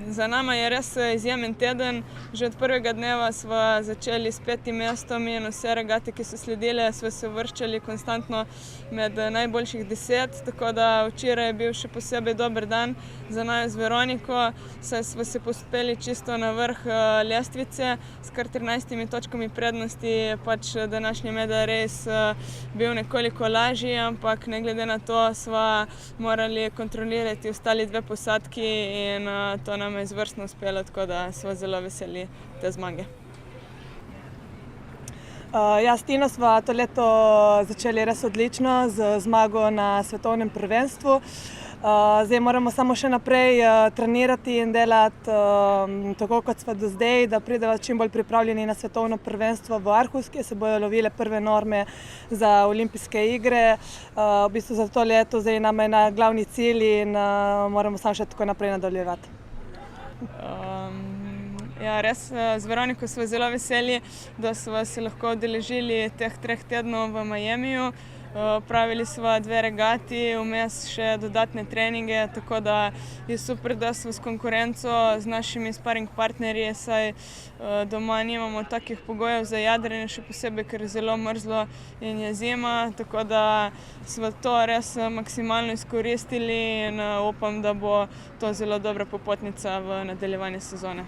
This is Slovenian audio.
Za nama je res izjemen teden. Že od prvega dneva smo začeli s 5. mestom in vse regate, ki so sledile, smo se uvrščali konstantno med najboljših 10, tako da včeraj je bil še posebej dober dan za naju z Veroniko, saj smo se povzpeli čisto na vrh lestvice s kar 13 točkami prednosti. Je pač današnji medal res bil nekoliko lažji, ampak ne glede na to smo morali kontrolirati ostali 2 posadki in to nam je izvrstno uspelo, tako da smo zelo veseli te zmage. S Tino smo to leto začeli res odlično z zmago na svetovnem prvenstvu. Zdaj moramo samo še naprej trenirati in delati tako, kot smo do zdaj, da pridemo čim bolj pripravljeni na svetovno prvenstvo v Aarhus, kjer se bodo lovile prve norme za olimpijske igre. V bistvu za to leto zdaj nam je na glavni cilj in moramo samo še tako naprej nadaljevati. Res, z Veroniko smo zelo veseli, da smo se lahko udeležili teh 3 tednov v Miamiju. Opravili smo 2 regati, vmes še dodatne treninge, tako da je super, da smo s konkurenco, z našimi sparing partnerji, saj doma nimamo takih pogojev za jadranje, še posebej, ker je zelo mrzlo in je zima, tako da smo to res maksimalno izkoristili in upam, da bo to zelo dobra popotnica v nadaljevanje sezone.